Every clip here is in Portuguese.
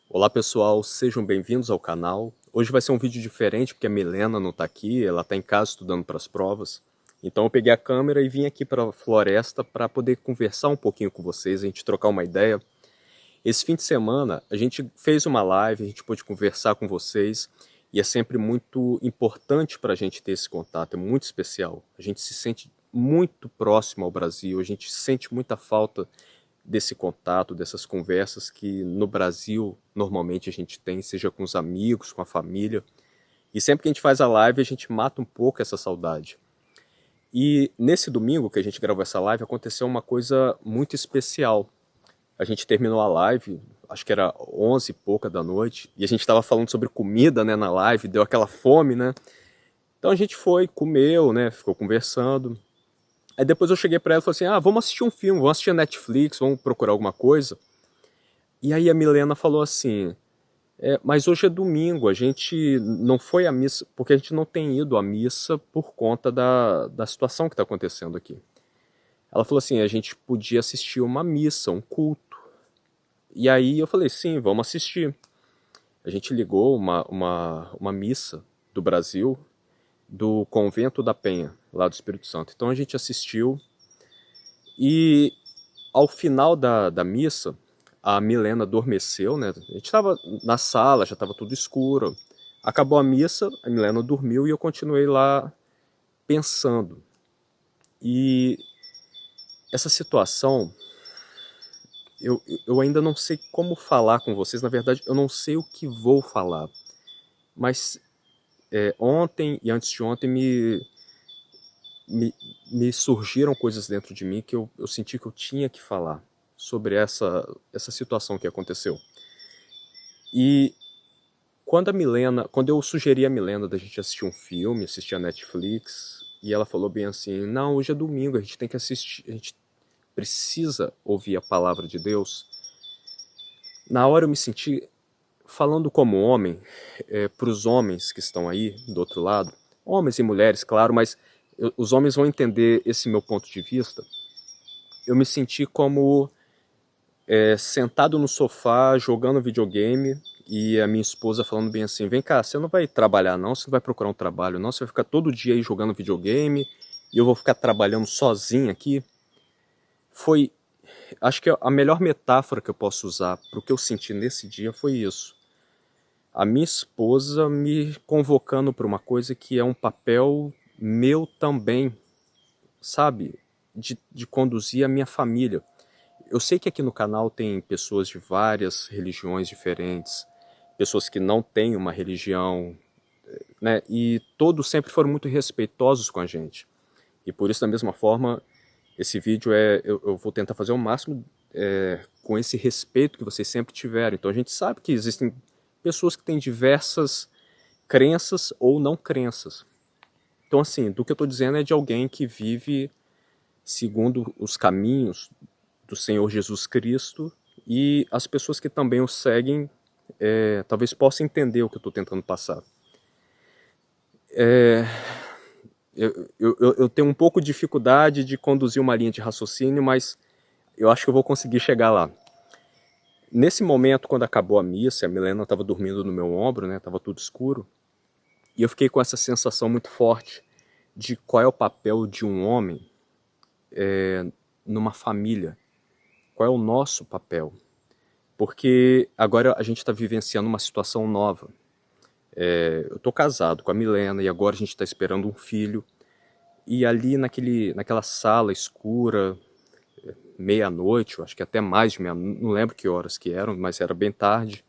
Olá pessoal, sejam bem-vindos ao canal. Hoje vai ser um vídeo diferente porque a Milena não está aqui, ela está em casa estudando para as provas. Então eu peguei a câmera e vim aqui para a floresta para poder conversar um pouquinho com vocês, a gente trocar uma ideia. Esse fim de semana a gente fez uma live, a gente pôde conversar com vocês e é sempre muito importante para a gente ter esse contato, é muito especial. A gente se sente muito próximo ao Brasil, a gente sente muita falta desse contato, dessas conversas que no Brasil normalmente a gente tem, seja com os amigos, com a família. E sempre que a gente faz a live, a gente mata um pouco essa saudade. E nesse domingo que a gente gravou essa live, aconteceu uma coisa muito especial. A gente terminou a live, acho que era 11 e pouca da noite, e a gente estava falando sobre comida, né, na live, deu aquela fome, né? Então a gente foi, comeu, né, ficou conversando. Aí depois eu cheguei para ela e falei assim, vamos assistir um filme, vamos assistir a Netflix, vamos procurar alguma coisa. E aí a Milena falou assim, mas hoje é domingo, a gente não foi à missa, porque a gente não tem ido à missa por conta da situação que está acontecendo aqui. Ela falou assim, a gente podia assistir uma missa, um culto. E aí eu falei, sim, vamos assistir. A gente ligou uma missa do Brasil, do Convento da Penha, lá do Espírito Santo. Então a gente assistiu e ao final da missa, a Milena adormeceu, né? A gente estava na sala, já estava tudo escuro. Acabou a missa, a Milena dormiu e eu continuei lá pensando. E essa situação, eu ainda não sei como falar com vocês. Na verdade, eu não sei o que vou falar. Mas ontem e antes de ontem me, me surgiram coisas dentro de mim que eu senti que eu tinha que falar sobre essa situação que aconteceu. E quando eu sugeri a Milena da gente assistir um filme, assistir a Netflix, e ela falou bem assim, não, hoje é domingo, a gente tem que assistir, a gente precisa ouvir a palavra de Deus. Na hora eu me senti falando como homem, para os homens que estão aí do outro lado, homens e mulheres, claro, mas os homens vão entender esse meu ponto de vista. Eu me senti como sentado no sofá, jogando videogame, e a minha esposa falando bem assim, vem cá, você não vai trabalhar não, você não vai procurar um trabalho não, você vai ficar todo dia aí jogando videogame, e eu vou ficar trabalhando sozinho aqui. Foi, acho que a melhor metáfora que eu posso usar para o que eu senti nesse dia foi isso. A minha esposa me convocando para uma coisa que é um papel meu também, sabe? De conduzir a minha família. Eu sei que aqui no canal tem pessoas de várias religiões diferentes, pessoas que não têm uma religião, né? E todos sempre foram muito respeitosos com a gente. E por isso, da mesma forma, esse vídeo eu vou tentar fazer o máximo com esse respeito que vocês sempre tiveram. Então a gente sabe que existem pessoas que têm diversas crenças ou não crenças. Então assim, do que eu estou dizendo é de alguém que vive segundo os caminhos do Senhor Jesus Cristo, e as pessoas que também o seguem talvez possam entender o que eu estou tentando passar. Eu tenho um pouco de dificuldade de conduzir uma linha de raciocínio, mas eu acho que eu vou conseguir chegar lá. Nesse momento, quando acabou a missa, a Milena estava dormindo no meu ombro, né? Tava tudo escuro, e eu fiquei com essa sensação muito forte de qual é o papel de um homem numa família. Qual é o nosso papel? Porque agora a gente está vivenciando uma situação nova. Eu estou casado com a Milena e agora a gente está esperando um filho. E ali naquela sala escura, meia-noite, acho que até mais de meia-noite, não lembro que horas que eram, mas era bem tarde,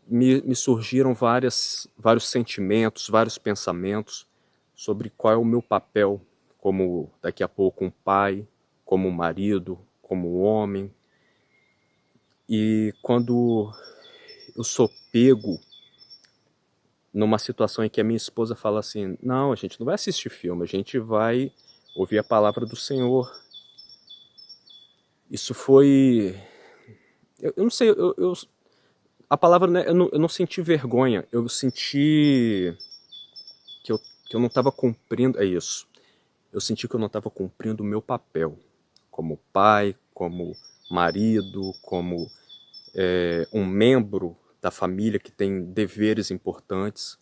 me surgiram vários sentimentos, vários pensamentos sobre qual é o meu papel como daqui a pouco um pai, como um marido, como um homem. E quando eu sou pego numa situação em que a minha esposa fala assim, não, a gente não vai assistir filme, a gente vai ouvir a palavra do Senhor. Isso foi... Eu não sei, a palavra, né, eu não senti vergonha, eu senti que eu não estava cumprindo, é isso. Eu senti que eu não estava cumprindo o meu papel como pai, como marido, como um membro da família que tem deveres importantes.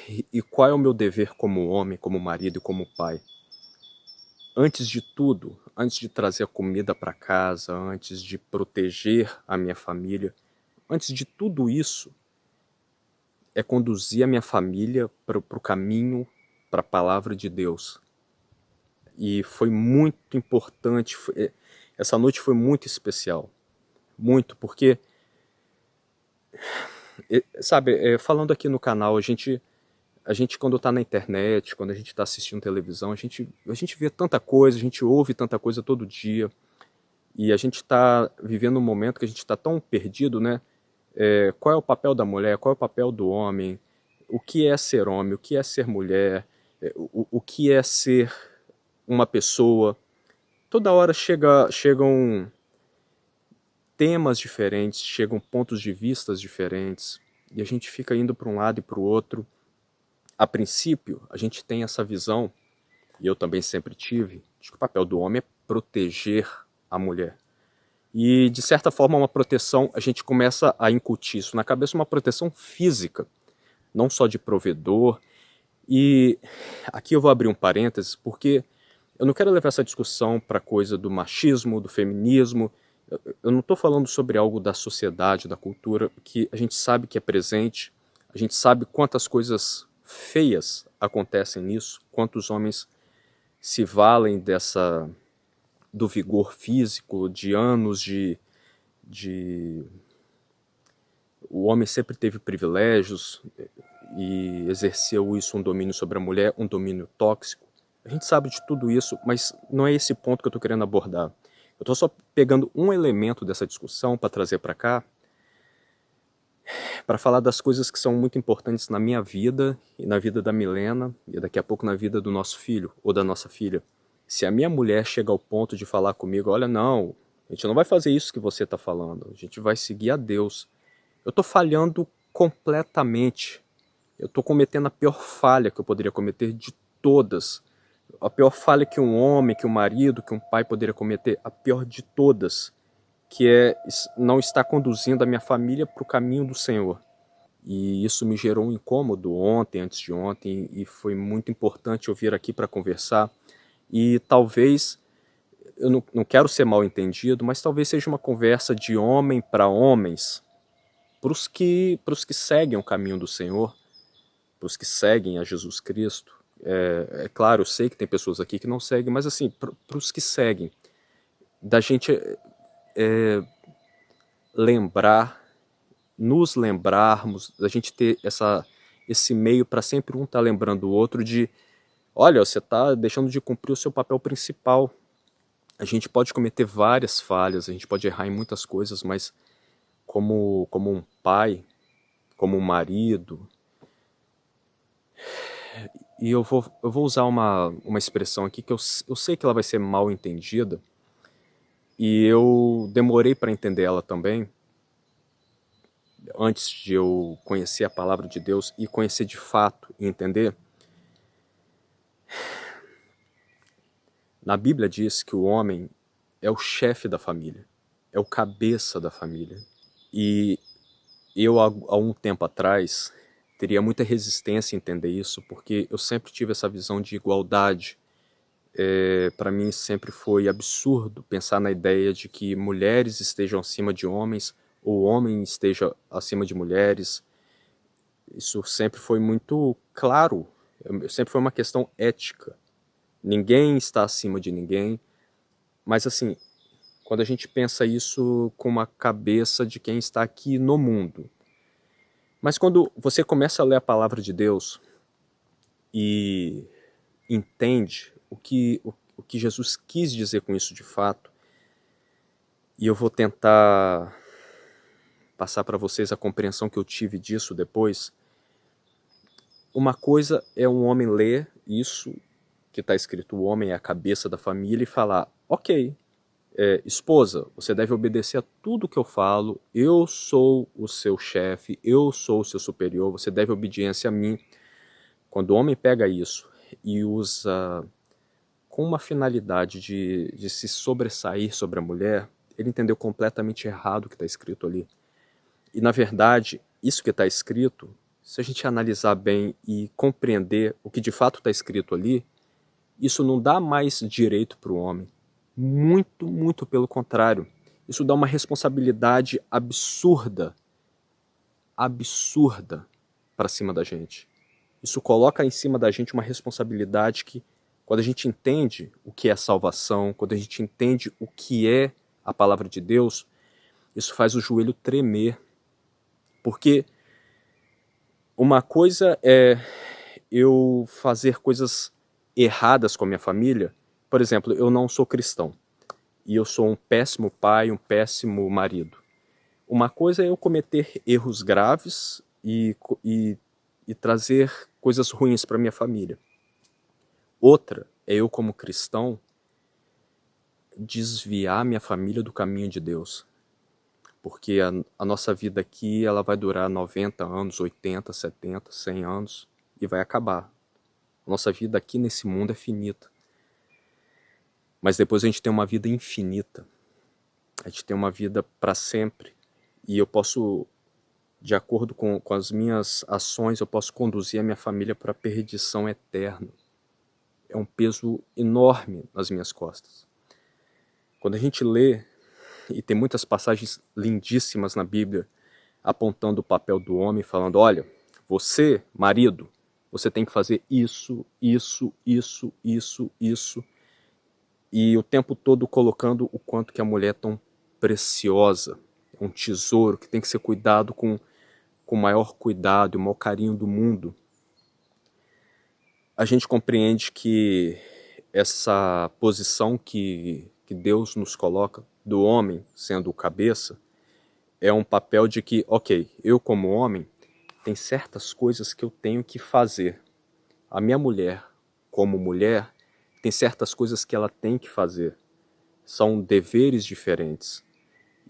E qual é o meu dever como homem, como marido e como pai? Antes de tudo, antes de trazer a comida para casa, antes de proteger a minha família, antes de tudo isso, é conduzir a minha família para o caminho, para a palavra de Deus. E foi muito importante, essa noite foi muito especial. Muito, porque, sabe, falando aqui no canal, a gente quando está na internet, quando a gente está assistindo televisão, a gente vê tanta coisa, a gente ouve tanta coisa todo dia, e a gente está vivendo um momento que a gente está tão perdido, né? Qual é o papel da mulher, qual é o papel do homem, o que é ser homem, o que é ser mulher, o que é ser uma pessoa. Toda hora chegam temas diferentes, chegam pontos de vistas diferentes, e a gente fica indo para um lado e para o outro. A princípio, a gente tem essa visão, e eu também sempre tive, de que o papel do homem é proteger a mulher. E, de certa forma, uma proteção, a gente começa a incutir isso na cabeça, uma proteção física, não só de provedor. E aqui eu vou abrir um parênteses, porque eu não quero levar essa discussão para a coisa do machismo, do feminismo. Eu não estou falando sobre algo da sociedade, da cultura, que a gente sabe que é presente, a gente sabe quantas coisas feias acontecem nisso, quantos homens se valem do vigor físico, de anos O homem sempre teve privilégios e exerceu isso, um domínio sobre a mulher, um domínio tóxico. A gente sabe de tudo isso, mas não é esse ponto que eu estou querendo abordar. Eu estou só pegando um elemento dessa discussão para trazer para cá, para falar das coisas que são muito importantes na minha vida e na vida da Milena e daqui a pouco na vida do nosso filho ou da nossa filha. Se a minha mulher chega ao ponto de falar comigo, olha, não, a gente não vai fazer isso que você está falando, a gente vai seguir a Deus. Eu estou falhando completamente. Eu estou cometendo a pior falha que eu poderia cometer de todas. A pior falha que um homem, que um marido, que um pai poderia cometer, a pior de todas, que é não estar conduzindo a minha família para o caminho do Senhor. E isso me gerou um incômodo ontem, antes de ontem, e foi muito importante eu vir aqui para conversar. E talvez, eu não quero ser mal entendido, mas talvez seja uma conversa de homem para homens, para os que seguem o caminho do Senhor, para os que seguem a Jesus Cristo. É claro, eu sei que tem pessoas aqui que não seguem, mas assim, para os que seguem, da gente nos lembrarmos, da gente ter esse meio para sempre um estar lembrando o outro de, olha, você está deixando de cumprir o seu papel principal. A gente pode cometer várias falhas, a gente pode errar em muitas coisas, mas como um pai, como um marido, e eu vou usar uma expressão aqui que eu sei que ela vai ser mal entendida, e eu demorei para entender ela também, antes de eu conhecer a palavra de Deus e conhecer de fato e entender. Na Bíblia diz que o homem é o chefe da família, é o cabeça da família. E eu, há um tempo atrás, teria muita resistência em entender isso, porque eu sempre tive essa visão de igualdade. Para mim sempre foi absurdo pensar na ideia de que mulheres estejam acima de homens, ou homem esteja acima de mulheres. Isso sempre foi muito claro, sempre foi uma questão ética. Ninguém está acima de ninguém, mas assim, quando a gente pensa isso com uma cabeça de quem está aqui no mundo. Mas quando você começa a ler a palavra de Deus e entende o que Jesus quis dizer com isso de fato, e eu vou tentar passar para vocês a compreensão que eu tive disso depois. Uma coisa é um homem ler isso, que está escrito, o homem é a cabeça da família, e falar, ok, esposa, você deve obedecer a tudo que eu falo, eu sou o seu chefe, eu sou o seu superior, você deve obediência a mim. Quando o homem pega isso e usa com uma finalidade de se sobressair sobre a mulher, ele entendeu completamente errado o que está escrito ali. E, na verdade, isso que está escrito, se a gente analisar bem e compreender o que de fato está escrito ali, isso não dá mais direito para o homem. Muito, muito pelo contrário. Isso dá uma responsabilidade absurda para cima da gente. Isso coloca em cima da gente uma responsabilidade que, quando a gente entende o que é salvação, quando a gente entende o que é a palavra de Deus, isso faz o joelho tremer. Porque uma coisa é eu fazer coisas erradas com a minha família. Por exemplo, eu não sou cristão e eu sou um péssimo pai, um péssimo marido. Uma coisa é eu cometer erros graves e trazer coisas ruins para minha família. Outra é eu, como cristão, desviar minha família do caminho de Deus. Porque a nossa vida aqui ela vai durar 90 anos, 80, 70, 100 anos e vai acabar. A nossa vida aqui nesse mundo é finita. Mas depois a gente tem uma vida infinita. A gente tem uma vida para sempre. E eu posso, de acordo com as minhas ações, eu posso conduzir a minha família para a perdição eterna. É um peso enorme nas minhas costas. Quando a gente lê, e tem muitas passagens lindíssimas na Bíblia, apontando o papel do homem, falando, olha, você, marido, você tem que fazer isso, isso, isso, isso, isso. E o tempo todo colocando o quanto que a mulher é tão preciosa, é um tesouro que tem que ser cuidado com o maior cuidado e o maior carinho do mundo. A gente compreende que essa posição que Deus nos coloca, do homem sendo o cabeça, é um papel de que, ok, eu como homem, tem certas coisas que eu tenho que fazer. A minha mulher, como mulher, tem certas coisas que ela tem que fazer. São deveres diferentes.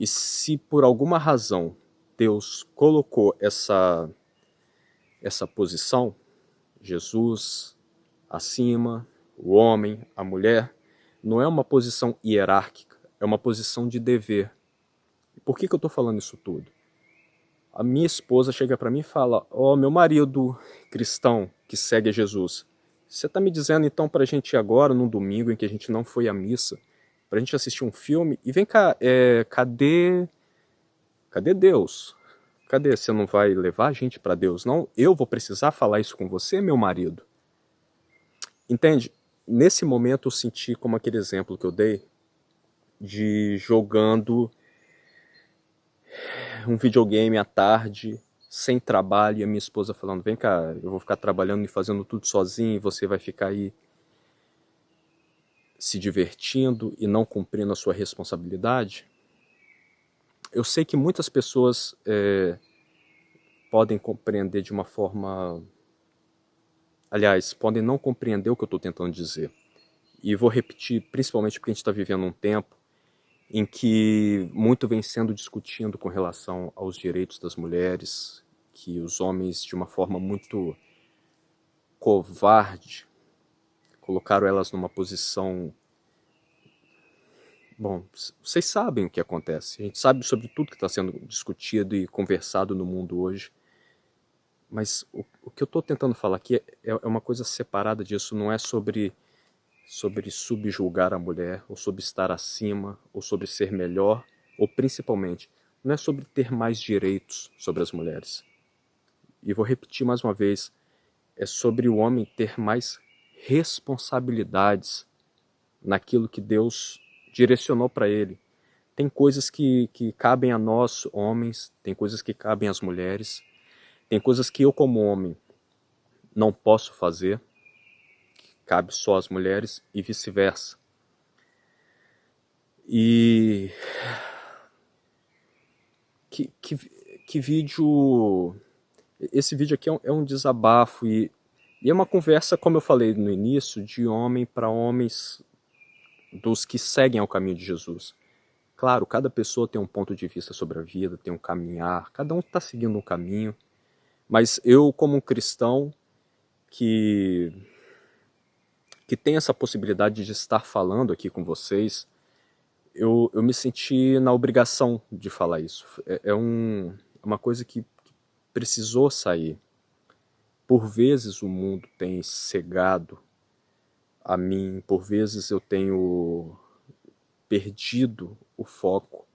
E se por alguma razão Deus colocou essa posição, Jesus acima, o homem, a mulher, não é uma posição hierárquica, é uma posição de dever. E por que eu estou falando isso tudo? A minha esposa chega para mim e fala, meu marido cristão que segue a Jesus, você está me dizendo então para a gente ir agora, num domingo em que a gente não foi à missa, para a gente assistir um filme, e vem cá, cadê Deus? Cadê? Você não vai levar a gente para Deus, não? Eu vou precisar falar isso com você, meu marido? Entende? Nesse momento eu senti como aquele exemplo que eu dei de jogando um videogame à tarde, sem trabalho, e a minha esposa falando, vem cá, eu vou ficar trabalhando e fazendo tudo sozinho e você vai ficar aí se divertindo e não cumprindo a sua responsabilidade. Eu sei que muitas pessoas podem compreender de uma forma... Aliás, podem não compreender o que eu estou tentando dizer. E vou repetir, principalmente porque a gente está vivendo um tempo em que muito vem sendo discutido com relação aos direitos das mulheres, que os homens, de uma forma muito covarde, colocaram elas numa posição... Bom, vocês sabem o que acontece. A gente sabe sobre tudo que está sendo discutido e conversado no mundo hoje. Mas o que eu estou tentando falar aqui é uma coisa separada disso. Não é sobre subjugar a mulher, ou sobre estar acima, ou sobre ser melhor, ou principalmente, não é sobre ter mais direitos sobre as mulheres. E vou repetir mais uma vez, é sobre o homem ter mais responsabilidades naquilo que Deus direcionou para ele. Tem coisas que cabem a nós, homens, tem coisas que cabem às mulheres, tem coisas que eu, como homem, não posso fazer, que cabe só às mulheres, e vice-versa. E que vídeo... Esse vídeo aqui é um desabafo e é uma conversa, como eu falei no início, de homem para homens, dos que seguem ao caminho de Jesus. Claro, cada pessoa tem um ponto de vista sobre a vida, tem um caminhar, cada um está seguindo um caminho, mas eu, como um cristão que tem essa possibilidade de estar falando aqui com vocês, eu me senti na obrigação de falar isso. É uma coisa que precisou sair. Por vezes o mundo tem cegado a mim, por vezes eu tenho perdido o foco,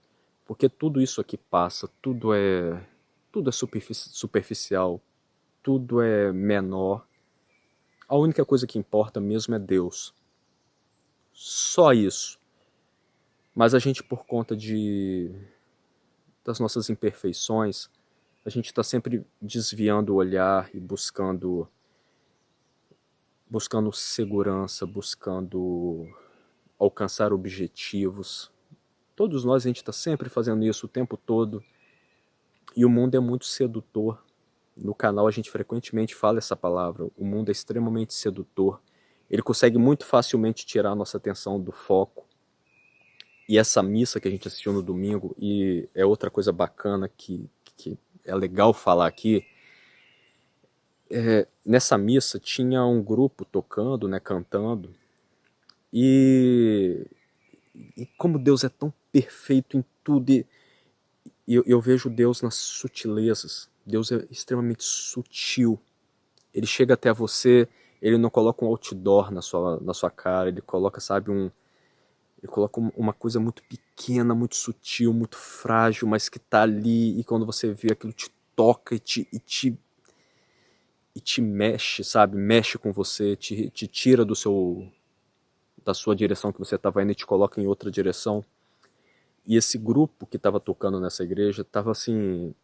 porque tudo isso aqui passa, tudo é superficial, tudo é menor. A única coisa que importa mesmo é Deus. Só isso. Mas a gente, por conta das nossas imperfeições, a gente está sempre desviando o olhar e buscando segurança, buscando alcançar objetivos. Todos nós, a gente está sempre fazendo isso o tempo todo. E o mundo é muito sedutor. No canal a gente frequentemente fala essa palavra. O mundo é extremamente sedutor. Ele consegue muito facilmente tirar a nossa atenção do foco. E essa missa que a gente assistiu no domingo, e é outra coisa bacana que é legal falar aqui, nessa missa tinha um grupo tocando, né, cantando, e como Deus é tão perfeito em tudo, e eu vejo Deus nas sutilezas. Deus é extremamente sutil. Ele chega até você, ele não coloca um outdoor na sua cara, ele coloca, sabe, ele coloca uma coisa muito pequena, muito sutil, muito frágil, mas que tá ali, e quando você vê aquilo te toca e te mexe, sabe? Mexe com você, te tira da sua direção que você estava indo e te coloca em outra direção. E esse grupo que estava tocando nessa igreja estava assim,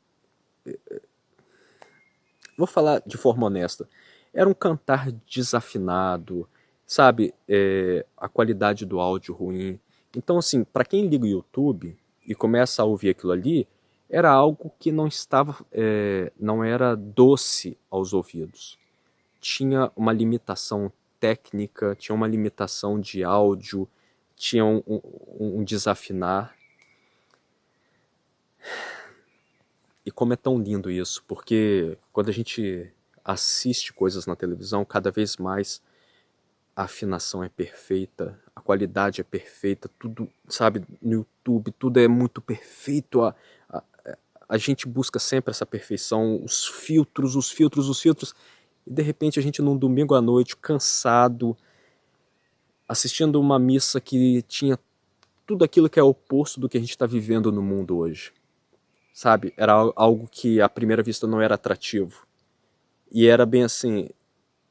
vou falar de forma honesta, era um cantar desafinado, sabe? A qualidade do áudio ruim. Então, assim, para quem liga o YouTube e começa a ouvir aquilo ali, era algo que não era doce aos ouvidos. Tinha uma limitação técnica, tinha uma limitação de áudio, tinha um desafinar. E como é tão lindo isso, porque quando a gente assiste coisas na televisão, cada vez mais a afinação é perfeita, a qualidade é perfeita, tudo, sabe, no YouTube, tudo é muito perfeito, a gente busca sempre essa perfeição, os filtros, e de repente a gente num domingo à noite, cansado, assistindo uma missa que tinha tudo aquilo que é oposto do que a gente está vivendo no mundo hoje. Sabe? Era algo que à primeira vista não era atrativo. E era bem assim,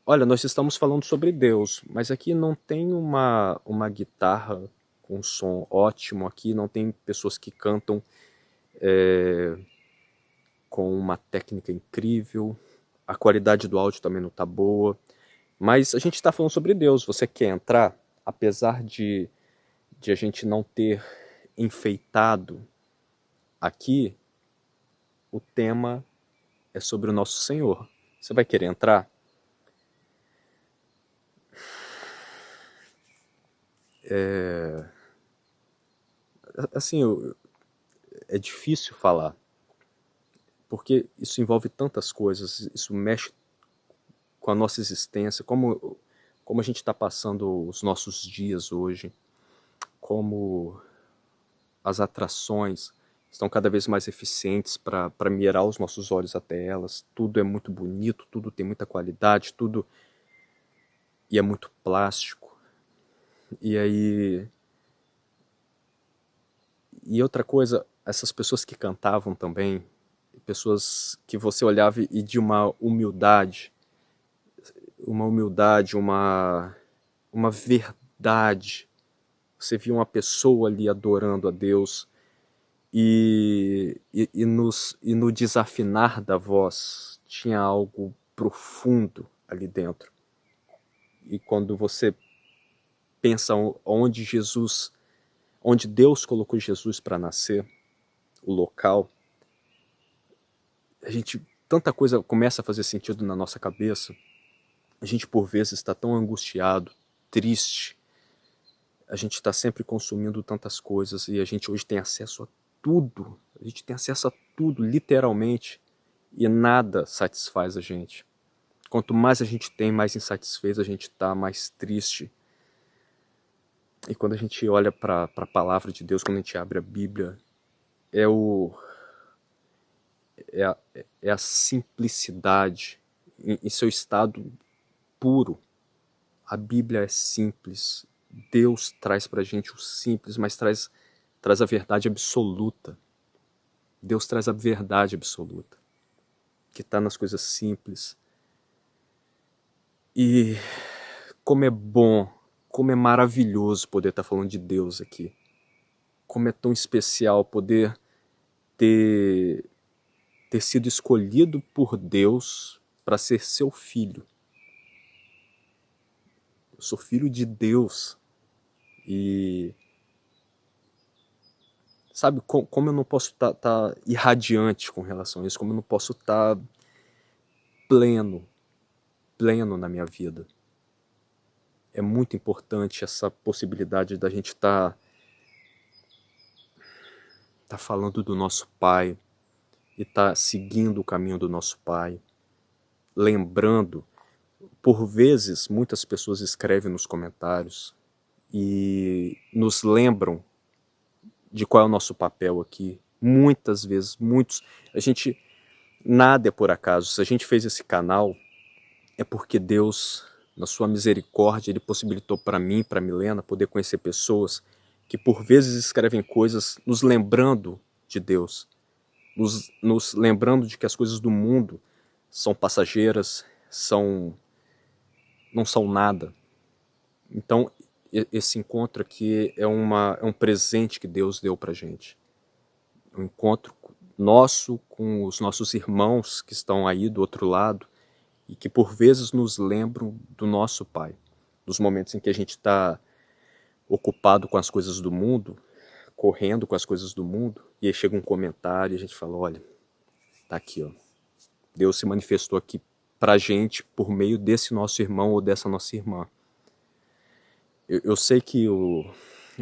olha, nós estamos falando sobre Deus, mas aqui não tem uma guitarra com som ótimo, aqui não tem pessoas que cantam com uma técnica incrível, a qualidade do áudio também não está boa, mas a gente está falando sobre Deus. Você quer entrar, apesar de a gente não ter enfeitado aqui, o tema é sobre o nosso Senhor. Você vai querer entrar? Assim, é difícil falar, porque isso envolve tantas coisas, isso mexe com a nossa existência, como a gente está passando os nossos dias hoje, como as atrações estão cada vez mais eficientes para mirar os nossos olhos até elas. Tudo é muito bonito, tudo tem muita qualidade, tudo e é muito plástico. E aí, e outra coisa, essas pessoas que cantavam também, pessoas que você olhava e de uma verdade. Você via uma pessoa ali adorando a Deus e no desafinar da voz tinha algo profundo ali dentro. E quando você pensa onde Deus colocou Jesus para nascer, o local, tanta coisa começa a fazer sentido na nossa cabeça. A gente por vezes está tão angustiado, triste, a gente está sempre consumindo tantas coisas e a gente hoje tem acesso a tudo, a gente tem acesso a tudo, literalmente, e nada satisfaz a gente. Quanto mais a gente tem, mais insatisfeito a gente está, mais triste. E quando a gente olha para a palavra de Deus, quando a gente abre a Bíblia, é, o, é a simplicidade em seu estado puro. A Bíblia é simples. Deus traz para a gente o simples, mas traz a verdade absoluta. Deus traz a verdade absoluta, que está nas coisas simples. E como é bom, como é maravilhoso poder estar falando de Deus aqui. Como é tão especial poder ter sido escolhido por Deus para ser seu filho. Eu sou filho de Deus. E sabe como eu não posso tá irradiante com relação a isso, como eu não posso estar pleno na minha vida. É muito importante essa possibilidade da gente tá falando do nosso Pai e tá seguindo o caminho do nosso Pai, lembrando. Por vezes, muitas pessoas escrevem nos comentários e nos lembram de qual é o nosso papel aqui. Muitas vezes, nada é por acaso. Se a gente fez esse canal, é porque Deus, na sua misericórdia, Ele possibilitou para mim, para Milena, poder conhecer pessoas que por vezes escrevem coisas nos lembrando de Deus, nos lembrando de que as coisas do mundo são passageiras, não são nada. Então, esse encontro aqui é um presente que Deus deu pra gente. Um encontro nosso com os nossos irmãos que estão aí do outro lado e que por vezes nos lembram do nosso Pai. Nos momentos em que a gente está ocupado com as coisas do mundo, correndo com as coisas do mundo, e aí chega um comentário e a gente fala, olha, tá aqui, ó. Deus se manifestou aqui pra gente por meio desse nosso irmão ou dessa nossa irmã. Eu sei que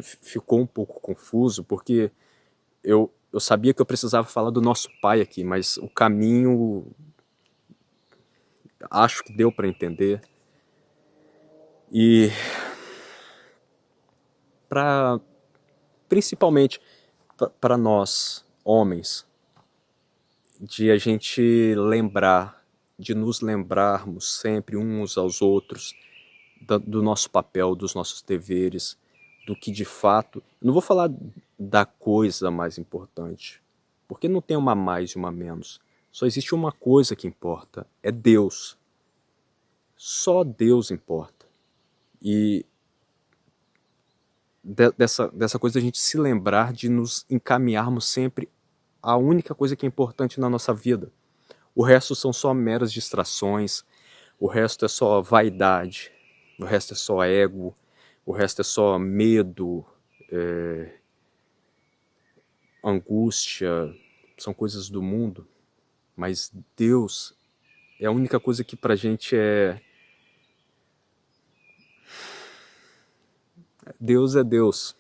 ficou um pouco confuso, porque eu sabia que eu precisava falar do nosso Pai aqui, mas o caminho acho que deu para entender. E principalmente para nós, homens, de a gente lembrar, de nos lembrarmos sempre uns aos outros do nosso papel, dos nossos deveres, do que de fato... Eu não vou falar da coisa mais importante, porque não tem uma mais e uma menos. Só existe uma coisa que importa, é Deus. Só Deus importa. E dessa coisa a gente se lembrar de nos encaminharmos sempre à única coisa que é importante na nossa vida. O resto são só meras distrações, o resto é só vaidade, o resto é só ego, o resto é só medo, angústia, são coisas do mundo. Mas Deus é a única coisa que pra gente é... Deus é Deus.